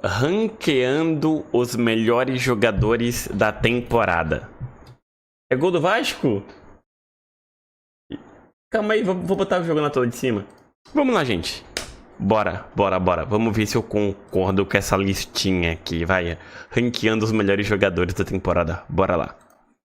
Ranqueando os melhores jogadores da temporada. É gol do Vasco? Calma aí, vou botar o jogo na tela de cima. Vamos lá, gente. Bora. Vamos ver se eu concordo com essa listinha aqui, vai. Ranqueando os melhores jogadores da temporada. Bora lá.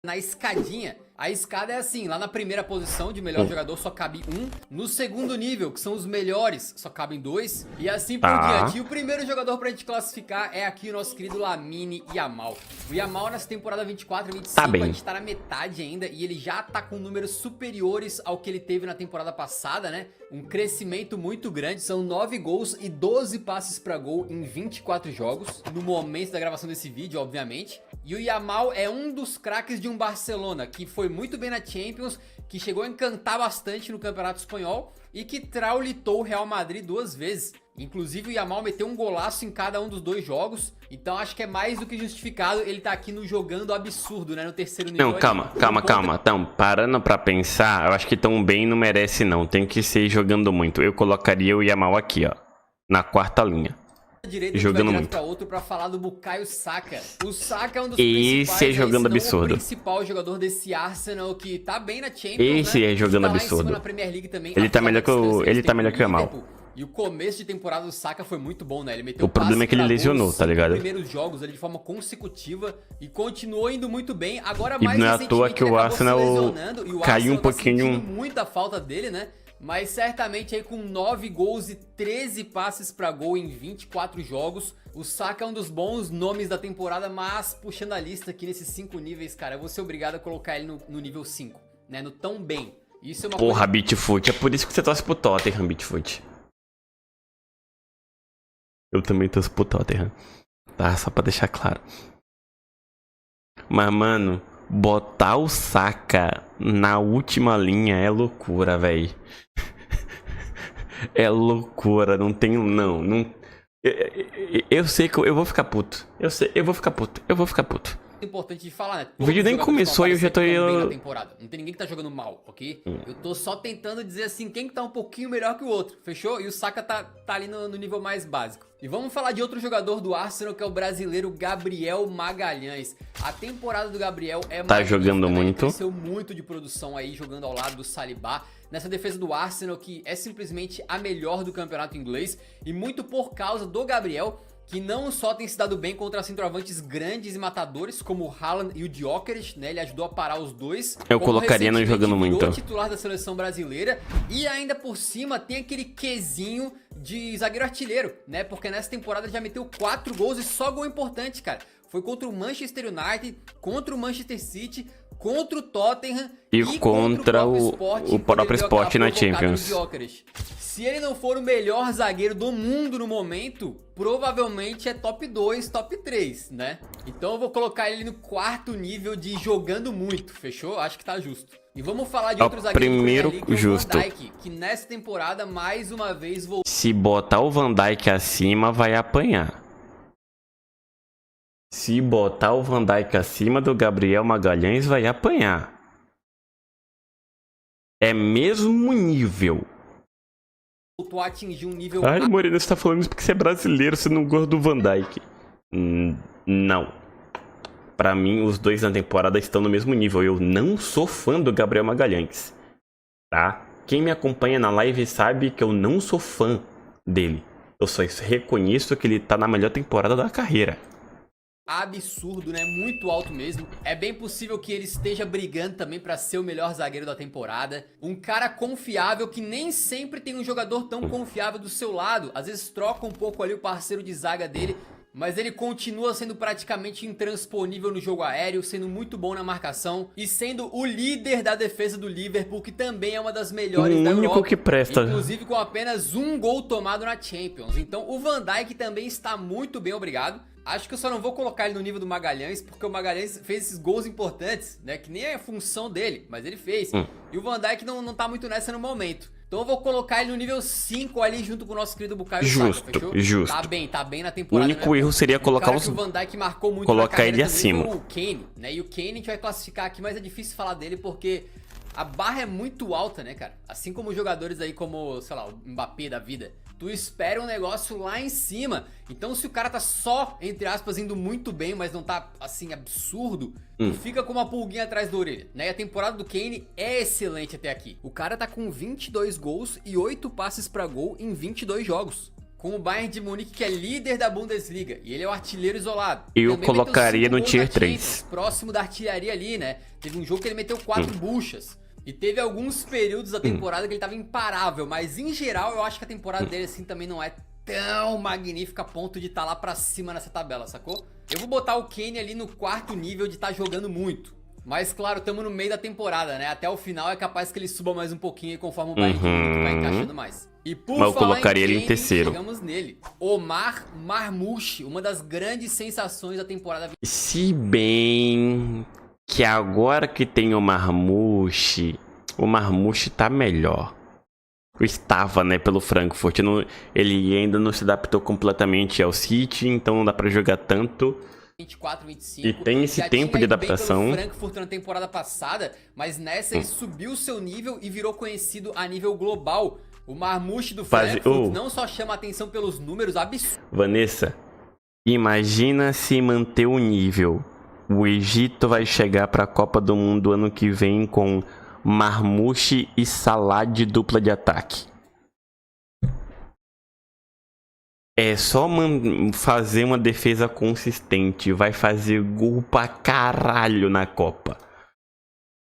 Na escadinha, a escada é assim, lá na primeira posição de melhor jogador só cabe 1, no segundo nível, que são os melhores, só cabem 2, e assim por diante. E o primeiro jogador pra gente classificar é aqui o nosso querido Lamine Yamal. O Yamal nessa temporada 24 e 25, a gente tá na metade ainda, e ele já tá com números superiores ao que ele teve na temporada passada, né? Um crescimento muito grande, são 9 gols e 12 passes pra gol em 24 jogos, no momento da gravação desse vídeo, obviamente. E o Yamal é um dos craques de um Barcelona, que foi muito bem na Champions, que chegou a encantar bastante no Campeonato Espanhol e que traulitou o Real Madrid 2 vezes. Inclusive o Yamal meteu um golaço em cada um dos 2 jogos, então acho que é mais do que justificado ele tá aqui no jogando absurdo, né, no terceiro nível. Não, calma. Então, parando pra pensar, eu acho que tão bem não merece não, tem que ser jogando muito. Eu colocaria o Yamal aqui, ó, na quarta linha. Direito, jogando muito pra outro pra falar do Bukayo Saka. O Saka é um dos principais, jogando absurdo. O principal jogador desse Arsenal que tá bem na Champions, esse é jogando absurdo. Na Premier League também. Ele tá melhor que o Yamal. E o começo de temporada do Saka foi muito bom, né? Ele meteu o problema é que ele lesionou, tá ligado? Nos primeiros jogos ali de forma consecutiva e continuou indo muito bem. Agora e mais não é à toa que o Arsenal caiu um pouquinho. Tá muita falta dele, né? Mas certamente aí com 9 gols e 13 passes pra gol em 24 jogos, o Saka é um dos bons nomes da temporada, mas puxando a lista aqui nesses 5 níveis, cara, eu vou ser obrigado a colocar ele no nível 5, né, no tão bem. Isso é uma Porra, Bitfoot, é por isso que você torce pro Tottenham, Bitfoot. Eu também torço pro Tottenham, tá? Só pra deixar claro. Mas, mano, botar o Saka na última linha é loucura, velho. É loucura, não tenho, não. Eu sei que eu vou ficar puto. Eu vou ficar puto. Importante de falar, né? O vídeo nem começou e eu já tô aí. Não tem ninguém que tá jogando mal, ok? Eu tô só tentando dizer assim, quem que tá um pouquinho melhor que o outro, fechou? E o Saka tá ali no nível mais básico. E vamos falar de outro jogador do Arsenal, que é o brasileiro Gabriel Magalhães. A temporada do Gabriel é tá jogando muito. Cresceu muito de produção aí, jogando ao lado do Saliba. Nessa defesa do Arsenal, que é simplesmente a melhor do campeonato inglês. E muito por causa do Gabriel, que não só tem se dado bem contra centroavantes grandes e matadores, como o Haaland e o Gyökeres, né? Ele ajudou a parar os dois. Eu colocaria no jogando muito. Virou titular da seleção brasileira e ainda por cima tem aquele quesinho de zagueiro artilheiro, né? Porque nessa temporada ele já meteu 4 gols e só gol importante, cara. Foi contra o Manchester United, contra o Manchester City, contra o Tottenham e contra o próprio Sport na Champions. Se ele não for o melhor zagueiro do mundo no momento, provavelmente é top 2, top 3, né? Então eu vou colocar ele no quarto nível de jogando muito, fechou? Acho que tá justo. E vamos falar de outro zagueiro primeiro justo. Van Dijk, que nessa temporada mais uma vez voltou. Se botar o Van Dijk acima, vai apanhar. Se botar o Van Dijk acima do Gabriel Magalhães, vai apanhar. É mesmo nível. Voltou a atingir um nível... Ai, Moreno, você tá falando isso porque você é brasileiro, você não gosta do Van Dijk. Não. Pra mim, os dois na temporada estão no mesmo nível. Eu não sou fã do Gabriel Magalhães, tá? Quem me acompanha na live sabe que eu não sou fã dele. Eu só reconheço que ele tá na melhor temporada da carreira. Absurdo, né? Muito alto mesmo. É bem possível que ele esteja brigando também pra ser o melhor zagueiro da temporada. Um cara confiável que nem sempre tem um jogador tão confiável do seu lado. Às vezes troca um pouco ali o parceiro de zaga dele, mas ele continua sendo praticamente intransponível no jogo aéreo, sendo muito bom na marcação e sendo o líder da defesa do Liverpool, que também é uma das melhores da Europa. O único que presta. Inclusive com apenas um gol tomado na Champions. Então o Van Dijk também está muito bem, obrigado. Acho que eu só não vou colocar ele no nível do Magalhães, porque o Magalhães fez esses gols importantes, né? Que nem é a função dele, mas ele fez. E o Van Dijk não tá muito nessa no momento. Então eu vou colocar ele no nível 5 ali, junto com o nosso querido Bukayo Saka, fechou? Justo. Tá bem na temporada. O único erro seria colocar o Van Dijk marcou muito colocar ele acima. O Kane, né? E o Kane a gente vai classificar aqui, mas é difícil falar dele porque a barra é muito alta, né, cara? Assim como jogadores aí como, sei lá, o Mbappé da vida. tu espera um negócio lá em cima. Então se o cara tá só, entre aspas, indo muito bem, mas não tá, assim, absurdo, tu fica com uma pulguinha atrás da orelha, né? E a temporada do Kane é excelente até aqui. O cara tá com 22 gols e 8 passes pra gol em 22 jogos. Com o Bayern de Munique, que é líder da Bundesliga, e ele é o artilheiro isolado. Eu Também colocaria meteu 5 no gols Tier na 3. Champions, próximo da artilharia ali, né? Teve um jogo que ele meteu 4 buchas. E teve alguns períodos da temporada que ele tava imparável, mas em geral eu acho que a temporada dele assim também não é tão magnífica a ponto de estar lá pra cima nessa tabela, sacou? Eu vou botar o Kane ali no 4º nível de estar jogando muito. Mas claro, estamos no meio da temporada, né? Até o final é capaz que ele suba mais um pouquinho conforme o Bayern de Munique vai encaixando mais. E por Mas eu falar colocaria ele em Kane, 3º. chegamos nele. Omar Marmouche, uma das grandes sensações da temporada. Se bem que agora que tem o Marmouche tá melhor. Estava, né, pelo Frankfurt. Ele ainda não se adaptou completamente ao City, então não dá pra jogar tanto. 24, 25. E tem esse tempo de adaptação. Bem pelo Frankfurt na temporada passada, mas nessa ele subiu o seu nível e virou conhecido a nível global. O Marmouche do Frankfurt não só chama atenção pelos números absurdos. Vanessa, imagina se manter o nível. O Egito vai chegar pra Copa do Mundo ano que vem com Marmouche e Salah de dupla de ataque. É só fazer uma defesa consistente. Vai fazer gol pra caralho na Copa.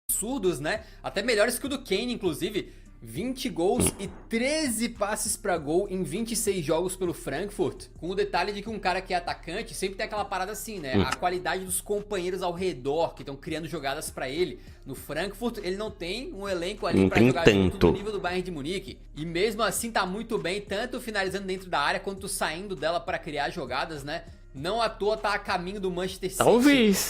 Absurdos, né? Até melhores que o do Kane, inclusive. 20 gols e 13 passes pra gol em 26 jogos pelo Frankfurt. Com o detalhe de que um cara que é atacante sempre tem aquela parada assim, né? A qualidade dos companheiros ao redor que estão criando jogadas pra ele. No Frankfurt ele não tem um elenco ali pra jogar junto no nível do Bayern de Munique. E mesmo assim tá muito bem, tanto finalizando dentro da área quanto saindo dela pra criar jogadas, né? Não à toa tá a caminho do Manchester City.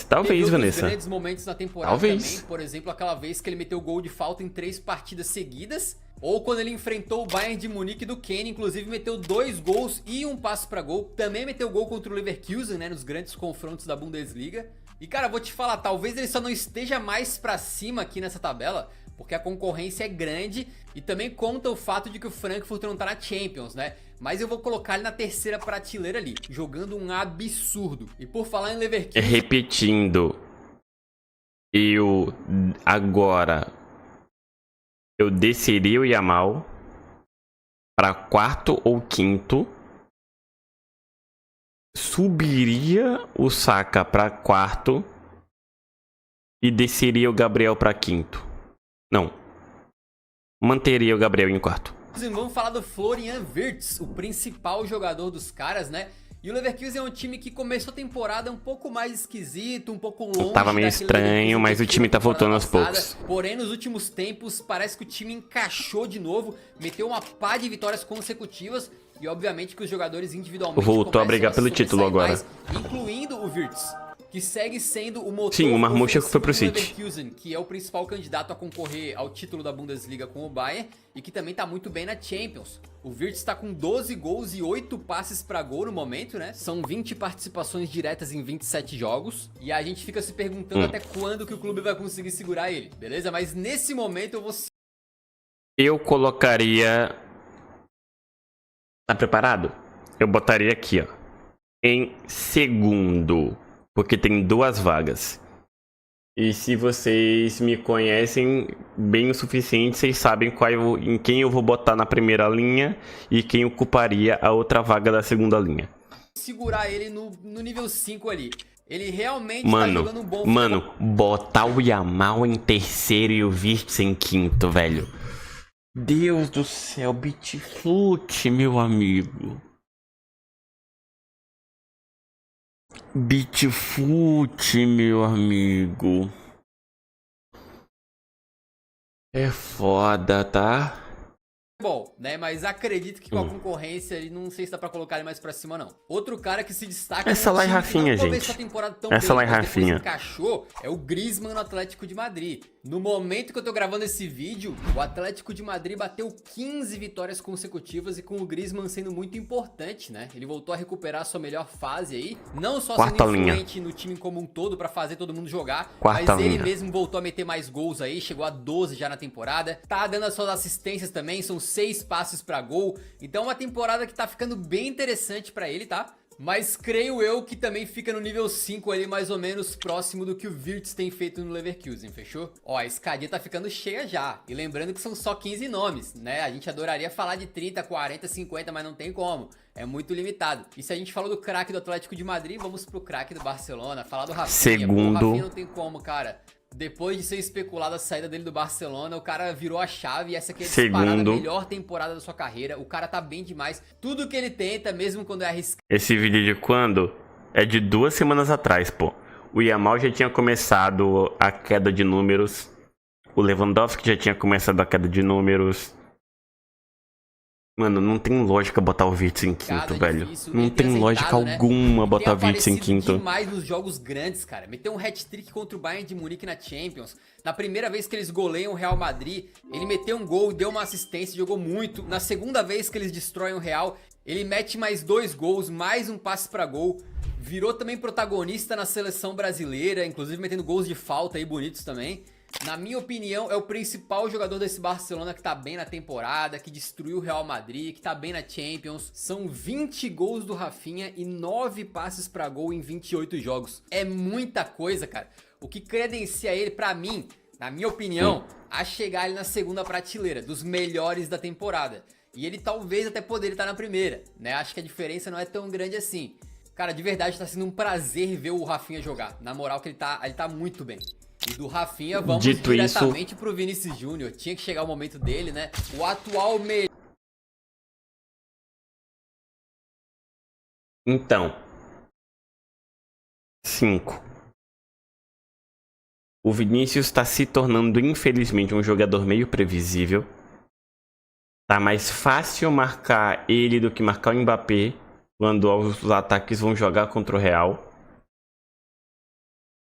Talvez, Vanessa. Grandes momentos na temporada também. Por exemplo, aquela vez que ele meteu gol de falta em 3 partidas seguidas. Ou quando ele enfrentou o Bayern de Munique do Kane, inclusive meteu 2 gols e 1 passe pra gol. Também meteu gol contra o Leverkusen, né, nos grandes confrontos da Bundesliga. E cara, vou te falar, talvez ele só não esteja mais pra cima aqui nessa tabela, porque a concorrência é grande e também conta o fato de que o Frankfurt não tá na Champions, né? Mas eu vou colocar ele na 3ª prateleira ali, jogando um absurdo. E por falar em Leverkusen... Repetindo, eu desceria o Yamal para 4º ou 5º, subiria o Saka para 4º e desceria o Gabriel para 5º. Não, manteria o Gabriel em 4º. Vamos falar do Florian Wirtz, o principal jogador dos caras, né? E o Leverkusen é um time que começou a temporada um pouco mais esquisito, um pouco longe. Tava meio estranho, mas o time tá voltando aos poucos. Porém, nos últimos tempos, parece que o time encaixou de novo, meteu uma pá de vitórias consecutivas e obviamente que os jogadores individualmente voltou a brigar pelo título agora. Mais, incluindo o Wirtz, que segue sendo o motor. Sim, o Marmouche foi pro City. Leverkusen, que é o principal candidato a concorrer ao título da Bundesliga com o Bayern e que também tá muito bem na Champions. O Wirtz tá com 12 gols e 8 passes pra gol no momento, né? São 20 participações diretas em 27 jogos. E a gente fica se perguntando até quando que o clube vai conseguir segurar ele, beleza? Mas nesse momento eu vou... Eu colocaria... Tá preparado? Eu botaria aqui, ó, em 2º. Porque tem 2 vagas. E se vocês me conhecem bem o suficiente, vocês sabem em quem eu vou botar na primeira linha e quem ocuparia a outra vaga da 2ª linha. Segurar ele no nível 5 ali. Ele realmente tá jogando um bom futebol. Mano, botar o Yamal em 3º e o Wirtz em 5º, velho. Deus do céu, Bitfoot, meu amigo. Bitfoot, meu amigo. É foda, tá? Bom, né? Mas acredito que com a concorrência ele não sei se dá pra colocar ele mais pra cima, não. Outro cara que se destaca... Essa lá é Rafinha, gente. Essa lá é Rafinha. Encaixou é o Griezmann no Atlético de Madrid. No momento que eu tô gravando esse vídeo, o Atlético de Madrid bateu 15 vitórias consecutivas e com o Griezmann sendo muito importante, né? Ele voltou a recuperar a sua melhor fase aí, não só Quarta sendo linha. influente no time como um todo pra fazer todo mundo jogar, Quarta mas ele linha. mesmo voltou a meter mais gols aí, chegou a 12 já na temporada, tá dando as suas assistências também, são 6 passes pra gol, então é uma temporada que tá ficando bem interessante pra ele, tá? Mas creio eu que também fica no nível 5 ali, mais ou menos próximo do que o Wirtz tem feito no Leverkusen, fechou? Ó, a escadinha tá ficando cheia já. E lembrando que são só 15 nomes, né? A gente adoraria falar de 30, 40, 50, mas não tem como. É muito limitado. E se a gente falou do craque do Atlético de Madrid, vamos pro craque do Barcelona, falar do Rafinha. Segundo. Pô, o Rafinha não tem como, cara. Depois de ser especulado a saída dele do Barcelona, o cara virou a chave e essa aqui é disparada a melhor temporada da sua carreira. O cara tá bem demais. Tudo que ele tenta, mesmo quando é arriscado. Esse vídeo de quando? É de 2 semanas atrás, pô. O Yamal já tinha começado a queda de números. O Lewandowski já tinha começado a queda de números. Mano, não tem lógica botar o Wirtz em quinto, velho. Não tem lógica alguma botar o Wirtz em quinto. Demais nos jogos grandes, cara. Meteu um hat-trick contra o Bayern de Munique na Champions. Na primeira vez que eles goleiam o Real Madrid, ele meteu um gol, deu uma assistência, jogou muito. Na segunda vez que eles destroem o Real, ele mete mais 2 gols, mais um passe pra gol. Virou também protagonista na seleção brasileira, inclusive metendo gols de falta aí bonitos também. Na minha opinião, é o principal jogador desse Barcelona que tá bem na temporada, que destruiu o Real Madrid, que tá bem na Champions. São 20 gols do Rafinha e 9 passes pra gol em 28 jogos. É muita coisa, cara. O que credencia ele, pra mim, na minha opinião, a chegar ali na segunda prateleira, dos melhores da temporada. E ele talvez até poderia estar na primeira, né? Acho que a diferença não é tão grande assim. Cara, de verdade, tá sendo um prazer ver o Rafinha jogar. Na moral, que ele tá muito bem. E do Rafinha, vamos Dito diretamente isso, pro Vinícius Júnior. Tinha que chegar o momento dele, né? O atual melhor. Então. 5. O Vinícius está se tornando, infelizmente, um jogador meio previsível. Tá mais fácil marcar ele do que marcar o Mbappé quando os ataques vão jogar contra o Real.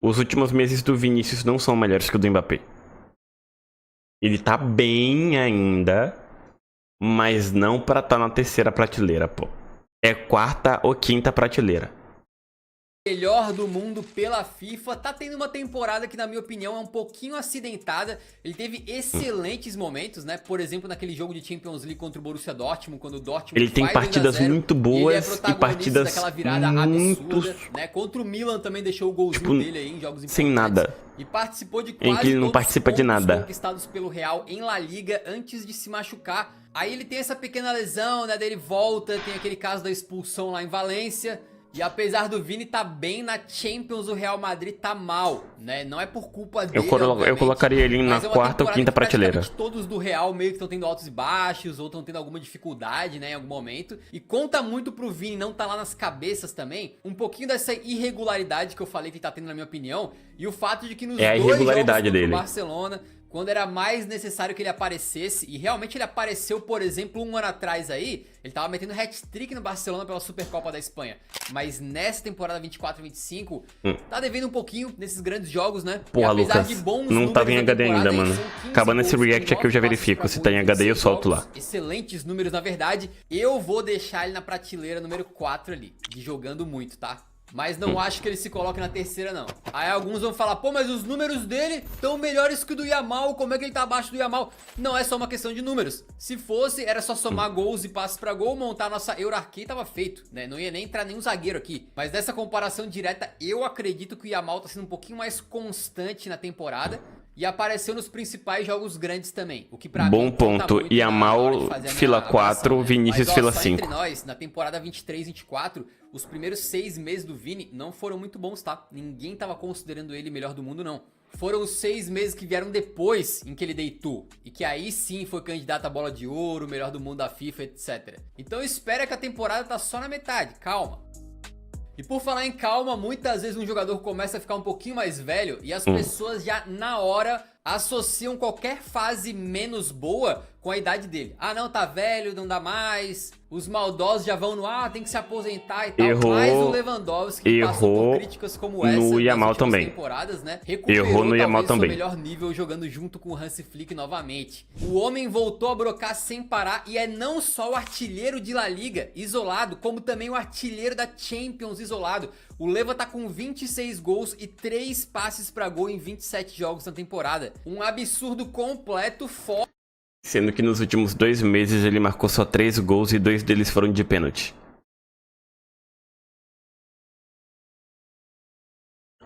Os últimos meses do Vinícius não são melhores que o do Mbappé. Ele tá bem ainda, mas não pra estar na terceira prateleira, pô. É quarta ou quinta prateleira. Melhor do mundo pela FIFA, tá tendo uma temporada que na minha opinião é um pouquinho acidentada. Ele teve excelentes momentos, né? Por exemplo, naquele jogo de Champions League contra o Borussia Dortmund, quando o Dortmund ele tem partidas muito boas e partidas daquela virada muito absurda, né? Contra o Milan também deixou o golzinho dele aí em jogos importantes. Sem nada. E participou de quase em que ele não participa de nada. Conquistados pelo Real em La Liga antes de se machucar. Aí ele tem essa pequena lesão, né? Daí ele volta, tem aquele caso da expulsão lá em Valência. E apesar do Vini tá bem na Champions, o Real Madrid tá mal, né? Não é por culpa dele, eu colocaria ele na quarta ou quinta prateleira. Todos do Real meio que estão tendo altos e baixos, ou estão tendo alguma dificuldade, né, em algum momento. E conta muito pro Vini não tá lá nas cabeças também, um pouquinho dessa irregularidade que eu falei que ele tá tendo na minha opinião, e o fato de que nos dois irregularidade jogos dele. contra o Barcelona, quando era mais necessário que ele aparecesse, e realmente ele apareceu, por exemplo, um ano atrás aí, ele tava metendo hat-trick no Barcelona pela Supercopa da Espanha, mas nessa temporada 24-25, tá devendo um pouquinho nesses grandes jogos, né? Porra, Lucas, não tava em HD ainda, mano. Acabando esse react aqui eu já verifico, se tá em HD eu solto lá. Excelentes números, na verdade, eu vou deixar ele na prateleira número 4 ali, de jogando muito, tá? Mas não acho que ele se coloque na terceira, não. Aí alguns vão falar, pô, mas os números dele estão melhores que o do Yamal, como é que ele tá abaixo do Yamal? Não é só uma questão de números. Se fosse, era só somar gols e passes pra gol, montar a nossa Eurarquia e tava feito, né? Não ia nem entrar nenhum zagueiro aqui. Mas dessa comparação direta, eu acredito que o Yamal tá sendo um pouquinho mais constante na temporada. E apareceu nos principais jogos grandes também. O que pra bom mim ponto. Yamal fila 4, né? Vinícius Mas, fila só 5. entre nós, na temporada 23-24, os primeiros 6 meses do Vini não foram muito bons, tá? Ninguém tava considerando ele melhor do mundo, não. Foram os 6 meses que vieram depois em que ele deitou. E que aí sim foi candidato à bola de ouro, melhor do mundo da FIFA, etc. Então espera que a temporada tá só na metade, calma. E por falar em calma, muitas vezes um jogador começa a ficar um pouquinho mais velho e as pessoas já na hora associam qualquer fase menos boa com a idade dele. Ah, não, tá velho, não dá mais. Os maldosos já vão no, tem que se aposentar e tal. Mas o Lewandowski passou por críticas como essa no Yamal nas também. Temporadas, né? Errou no Yamal também. Seu melhor nível jogando junto com o Hansi Flick novamente. O homem voltou a brocar sem parar e é não só o artilheiro de La Liga isolado, como também o artilheiro da Champions isolado. O Leva tá com 26 gols e 3 passes pra gol em 27 jogos na temporada. Um absurdo completo fora. Sendo que nos últimos 2 meses ele marcou só 3 gols e 2 deles foram de pênalti.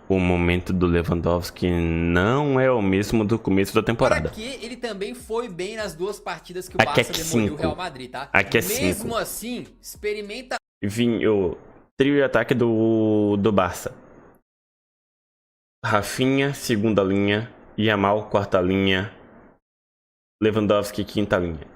O momento do Lewandowski não é o mesmo do começo da temporada. Para que ele também foi bem nas 2 partidas que o Barça demoliu o Real Madrid, tá? Aqui é Mesmo assim, experimenta... O trio de ataque do Barça. Rafinha, segunda linha. Yamal, quarta linha. Lewandowski, quinta linha.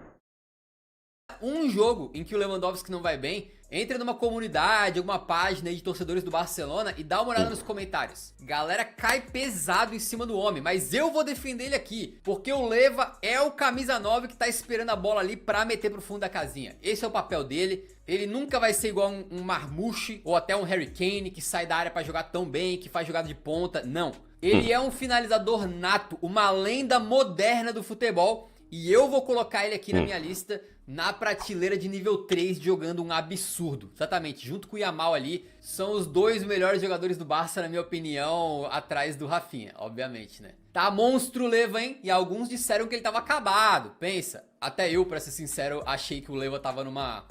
Um jogo em que o Lewandowski não vai bem, entra numa comunidade, alguma página aí de torcedores do Barcelona e dá uma olhada nos comentários. Galera cai pesado em cima do homem, mas eu vou defender ele aqui, porque o Leva é o camisa 9 que tá esperando a bola ali pra meter pro fundo da casinha. Esse é o papel dele. Ele nunca vai ser igual um Marmouche ou até um Harry Kane que sai da área pra jogar tão bem, que faz jogada de ponta. Não. Ele é um finalizador nato, uma lenda moderna do futebol. E eu vou colocar ele aqui na minha lista, na prateleira de nível 3, jogando um absurdo. Exatamente, junto com o Yamal ali, são os 2 melhores jogadores do Barça, na minha opinião, atrás do Rafinha, obviamente, né? Tá monstro o Leva, hein? E alguns disseram que ele tava acabado, pensa. Até eu, pra ser sincero, achei que o Leva tava numa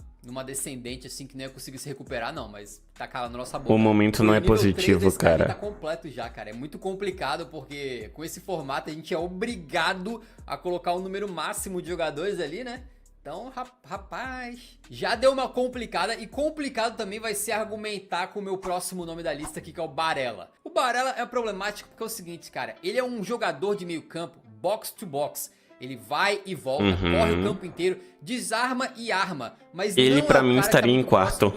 descendente, assim, que nem ia conseguir se recuperar, não, mas tá calando a nossa boca. O momento não é positivo, cara. Tá completo já, cara. É muito complicado, porque com esse formato a gente é obrigado a colocar um número máximo de jogadores ali, né? Então, rapaz, já deu uma complicada. E complicado também vai ser argumentar com o meu próximo nome da lista aqui, que é o Barella. O Barella é problemático porque é o seguinte, cara. Ele é um jogador de meio campo, box to box. Ele vai e volta, corre o campo inteiro, desarma e arma. Mas ele, não pra é mim, estaria em quarto.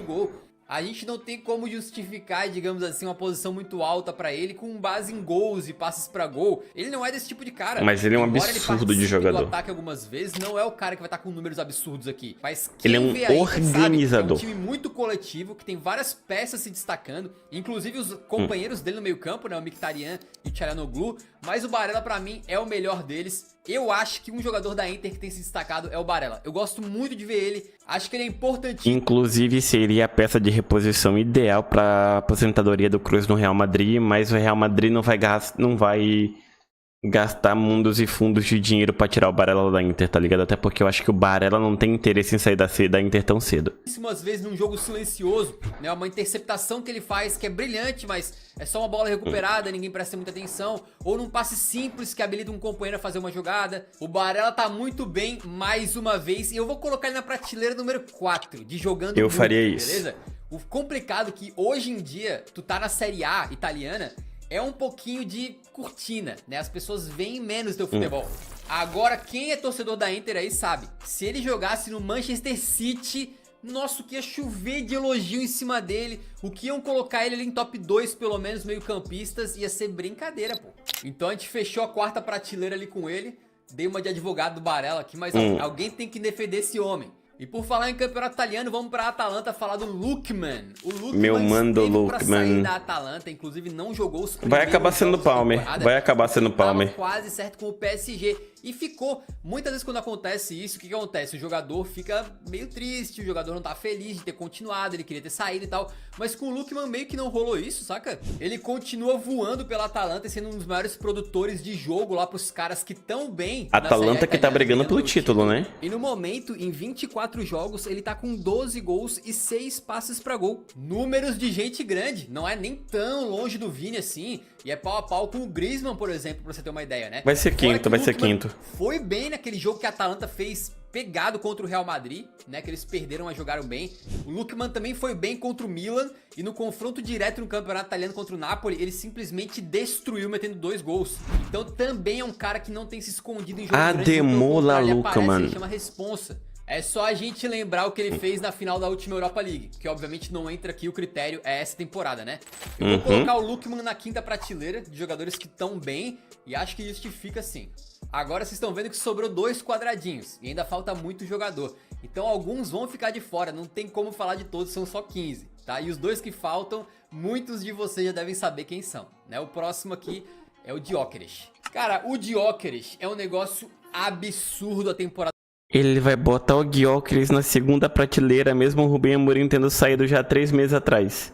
A gente não tem como justificar, digamos assim, uma posição muito alta pra ele com base em gols e passes pra gol. Ele não é desse tipo de cara. Mas ele é um absurdo de jogador. Do ataque algumas vezes, não é o cara que vai estar com números absurdos aqui. Mas ele é um organizador. Sabe, é um time muito coletivo, que tem várias peças se destacando, inclusive os companheiros dele no meio campo, né, o Mkhitaryan e o Çalhanoğlu. Mas o Barella, pra mim, é o melhor deles. Eu acho que um jogador da Inter que tem se destacado é o Barella. Eu gosto muito de ver ele. Acho que ele é importantíssimo. Inclusive, seria a peça de reposição ideal para aposentadoria do Kroos no Real Madrid, mas o Real Madrid não vai gastar mundos e fundos de dinheiro pra tirar o Barella da Inter, tá ligado? Até porque eu acho que o Barella não tem interesse em sair da Inter tão cedo. Muitas vezes num jogo silencioso, né? Uma interceptação que ele faz que é brilhante, mas é só uma bola recuperada, ninguém presta muita atenção. Ou num passe simples que habilita um companheiro a fazer uma jogada. O Barella tá muito bem mais uma vez e eu vou colocar ele na prateleira número 4, de jogando eu muito, faria isso. Beleza? O complicado é que hoje em dia, tu tá na Série A italiana, é um pouquinho de cortina, né? As pessoas veem menos teu futebol. Agora, quem é torcedor da Inter aí sabe, se ele jogasse no Manchester City, nossa, o que ia chover de elogio em cima dele, o que iam colocar ele ali em top 2, pelo menos, meio campistas, ia ser brincadeira, pô. Então a gente fechou a 4ª prateleira ali com ele, dei uma de advogado do Barella aqui, mas alguém tem que defender esse homem. E por falar em campeonato italiano, vamos pra Atalanta falar do Lookman. O Lookman meu mando Lookman pra sair da Atalanta, Atalanta, inclusive não jogou os vai acabar sendo Palmer. Vai acabar sendo Palmer. Quase certo com o PSG. E ficou. Muitas vezes quando acontece isso, o que acontece? O jogador fica meio triste, o jogador não tá feliz de ter continuado, ele queria ter saído e tal. Mas com o Lookman meio que não rolou isso, saca? Ele continua voando pela Atalanta e sendo um dos maiores produtores de jogo lá pros caras que tão bem. Atalanta que tá brigando pelo título, né? E no momento, em 24 jogos, ele tá com 12 gols e 6 passes pra gol. Números de gente grande, não é nem tão longe do Vini assim. E é pau a pau com o Griezmann, por exemplo, pra você ter uma ideia, né? Vai ser quinto, vai ser quinto. Foi bem naquele jogo que a Atalanta fez pegado contra o Real Madrid, né? Que eles perderam, mas jogaram bem. O Lookman também foi bem contra o Milan. E no confronto direto no campeonato italiano contra o Napoli, ele simplesmente destruiu, metendo 2 gols. Então também é um cara que não tem se escondido em jogo grande. Ademola Lookman. Ele chama responsa. É só a gente lembrar o que ele fez na final da última Europa League, que obviamente não entra aqui, o critério é essa temporada, né? Eu vou colocar o Lookman na quinta prateleira de jogadores que estão bem e acho que justifica sim. Agora vocês estão vendo que sobrou 2 quadradinhos e ainda falta muito jogador. Então alguns vão ficar de fora, não tem como falar de todos, são só 15, tá? E os 2 que faltam, muitos de vocês já devem saber quem são, né? O próximo aqui é o Gyökeres. Cara, o Gyökeres é um negócio absurdo a temporada. Ele vai botar o Gyökeres na segunda prateleira, mesmo o Rubem Amorim tendo saído já 3 meses atrás.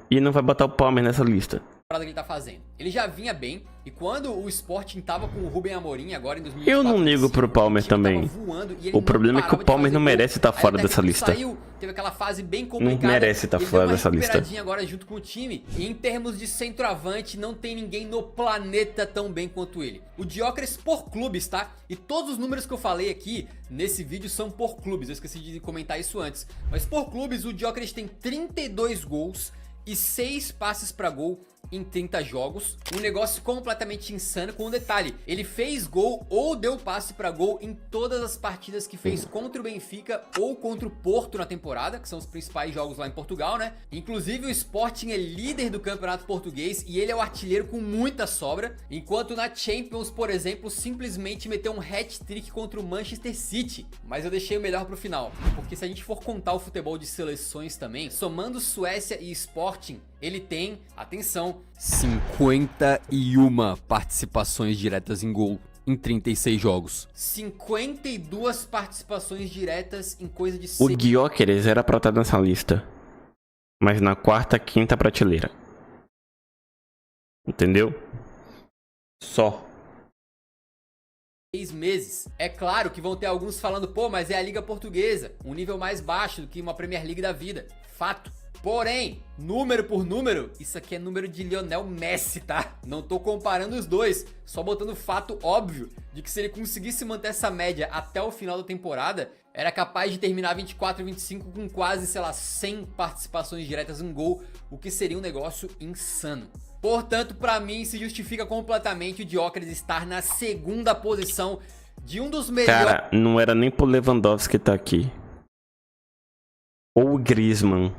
E não vai botar o Palmer nessa lista. Que ele tá fazendo. Ele já vinha bem, e quando o Sporting tava com o Rubem Amorim agora em 2024, eu não ligo pro Palmer também. O problema é que o Palmer não merece estar fora dessa lista. Saiu, teve aquela fase bem complicada. Não merece estar fora dessa lista. Agora junto com o time. E em termos de centroavante, não tem ninguém no planeta tão bem quanto ele. O Gyökeres por clubes, tá? E todos os números que eu falei aqui nesse vídeo são por clubes. Eu esqueci de comentar isso antes. Mas por clubes, o Gyökeres tem 32 gols e 6 passes pra gol em 30 jogos, um negócio completamente insano. Com um detalhe, ele fez gol ou deu passe pra gol em todas as partidas que fez contra o Benfica ou contra o Porto na temporada, que são os principais jogos lá em Portugal, né? Inclusive o Sporting é líder do campeonato português e ele é o artilheiro com muita sobra, enquanto na Champions, por exemplo, simplesmente meteu um hat-trick contra o Manchester City. Mas eu deixei o melhor pro final, porque se a gente for contar o futebol de seleções também, somando Suécia e Sporting, ele tem, atenção, 51 participações diretas em gol em 36 jogos. 52 participações diretas em coisa de... O Gyökeres era pra estar nessa lista, mas na quarta, quinta prateleira. Entendeu? Só. 6 meses. É claro que vão ter alguns falando, pô, mas é a Liga Portuguesa, um nível mais baixo do que uma Premier League da vida. Fato. Porém, número por número, isso aqui é número de Lionel Messi, tá? Não tô comparando os dois, só botando o fato óbvio de que se ele conseguisse manter essa média até o final da temporada, era capaz de terminar 24 e 25 com quase, sei lá, 100 participações diretas em gol, o que seria um negócio insano. Portanto, pra mim, se justifica completamente o Gyökeres estar na segunda posição de um dos melhores... Cara, não era nem pro Lewandowski tá aqui. Ou o Griezmann.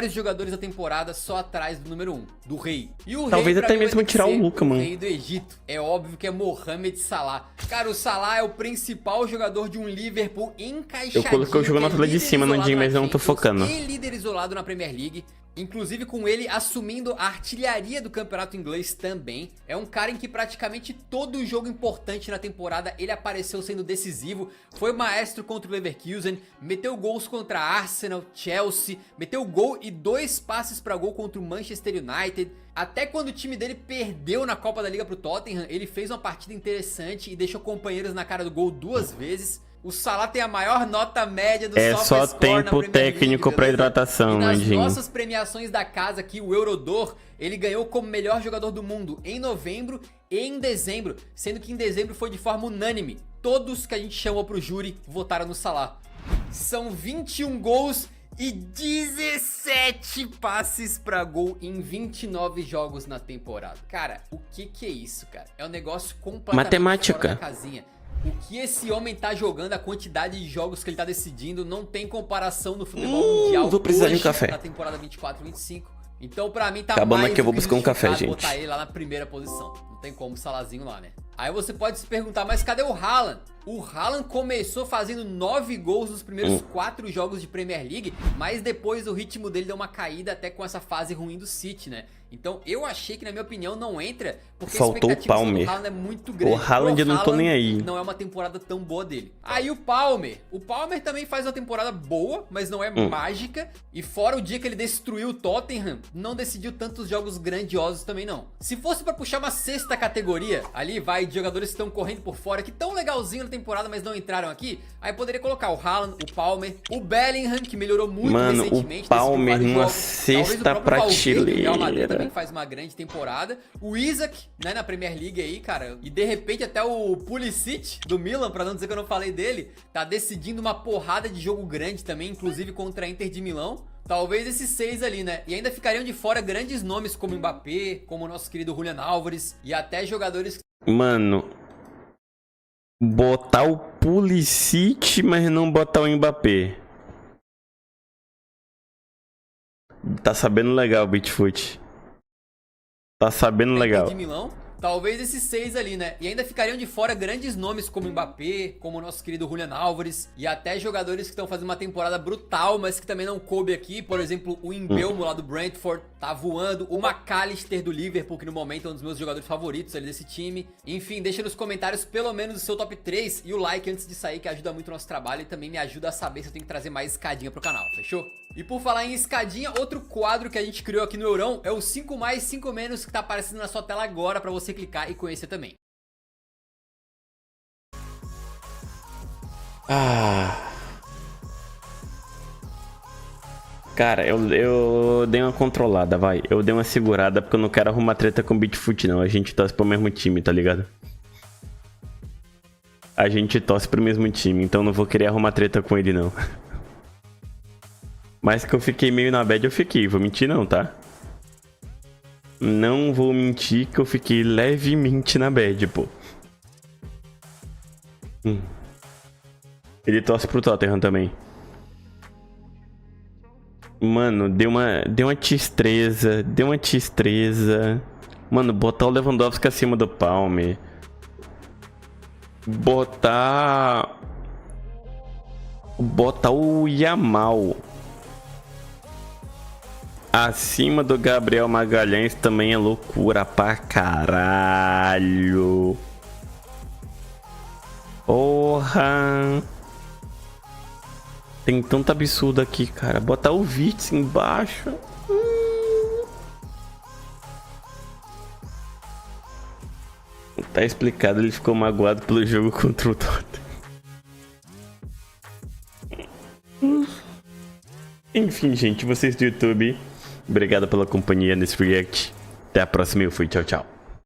Jogadores da temporada só atrás do número 1, do Rei. E o Talvez Rei, até mesmo tirar o Luka, mano. O Rei do Egito. É óbvio que é Mohamed Salah. Cara, o Salah é o principal jogador de um Liverpool encaixadinho. Eu coloquei o jogo na tela de cima, Nandinho, mas eu não tô focando. E líder isolado na Premier League. Inclusive com ele assumindo a artilharia do campeonato inglês também. É um cara em que praticamente todo jogo importante na temporada ele apareceu sendo decisivo. Foi maestro contra o Leverkusen, meteu gols contra Arsenal, Chelsea, meteu gol e 2 passes para gol contra o Manchester United. Até quando o time dele perdeu na Copa da Liga pro Tottenham, ele fez uma partida interessante e deixou companheiros na cara do gol 2 vezes. O Salah tem a maior nota média do SofaScore. É só tempo técnico pra hidratação, Nas Nandinho. nossas premiações da casa aqui, o Eurodor, ele ganhou como melhor jogador do mundo em novembro e em dezembro, sendo que em dezembro foi de forma unânime. Todos que a gente chamou pro júri votaram no Salah. São 21 gols e 17 passes pra gol em 29 jogos na temporada. Cara, o que é isso, cara? É um negócio completamente matemática fora da casinha. O que esse homem tá jogando, a quantidade de jogos que ele tá decidindo, não tem comparação no futebol mundial. Vou precisar hoje, de um café. Na temporada 24-25. Então pra mim tá Acabando mais aqui, eu vou do que buscar um café, justificado gente. botar ele lá na primeira posição. Não tem como, Salazinho lá, né? Aí você pode se perguntar, mas cadê o Haaland? O Haaland começou fazendo 9 gols nos primeiros 4 jogos de Premier League, mas depois o ritmo dele deu uma caída até com essa fase ruim do City, né? Então eu achei que, na minha opinião, não entra, porque faltou a o Palmer. do Haaland é muito grande. O Haaland eu não tô nem aí. Não é uma temporada tão boa dele. Aí o Palmer também faz uma temporada boa, mas não é mágica. E fora o dia que ele destruiu o Tottenham, não decidiu tantos jogos grandiosos também não. Se fosse pra puxar uma sexta categoria, ali vai de jogadores que estão correndo por fora, que tão legalzinho na temporada, mas não entraram aqui, aí poderia colocar o Haaland, o Palmer, o Bellingham, que melhorou muito recentemente. O Palmer numa jogos. sexta prateleira. Também faz uma grande temporada. O Isaac, né, na Premier League aí, cara. E de repente até o Pulisic do Milan, pra não dizer que eu não falei dele, tá decidindo uma porrada de jogo grande também, inclusive contra a Inter de Milão. Talvez esses 6 ali, né? E ainda ficariam de fora grandes nomes como Mbappé, como o nosso querido Julian Álvares e até jogadores... Mano, Botar o Pulisic, mas não botar o Mbappé. Tá sabendo legal, Bitfoot. Tá sabendo legal. De Milão, talvez esses 6 ali, né? E ainda ficariam de fora grandes nomes como Mbappé, como o nosso querido Julian Álvares, e até jogadores que estão fazendo uma temporada brutal, mas que também não coube aqui. Por exemplo, o Mbeumo lá do Brentford tá voando, o McAllister do Liverpool, que no momento é um dos meus jogadores favoritos ali desse time. Enfim, deixa nos comentários pelo menos o seu top 3 e o like antes de sair, que ajuda muito o nosso trabalho e também me ajuda a saber se eu tenho que trazer mais escadinha pro canal, fechou? E por falar em escadinha, outro quadro que a gente criou aqui no Eurão é o 5 mais 5 menos, que tá aparecendo na sua tela agora pra você clicar e conhecer também. Cara, eu dei uma controlada, vai. Eu dei uma segurada porque eu não quero arrumar treta com o Bitfoot, não. A gente torce pro mesmo time, tá ligado? A gente torce pro mesmo time, então não vou querer arrumar treta com ele, não. Mas que eu fiquei meio na bad, eu fiquei. Vou mentir não, tá? Não vou mentir que eu fiquei levemente na bad, pô. Ele torce pro Tottenham também. Mano, deu uma tistreza. Deu uma tistreza. Mano, botar o Lewandowski acima do Palmer. Botar o Yamal acima do Gabriel Magalhães também é loucura pra caralho. Porra. Tem tanto absurdo aqui, cara. Botar o Vitz embaixo. Tá explicado, ele ficou magoado pelo jogo contra o Tottenham. Enfim, gente, vocês do YouTube, obrigado pela companhia nesse react. Até a próxima e eu fui, tchau, tchau.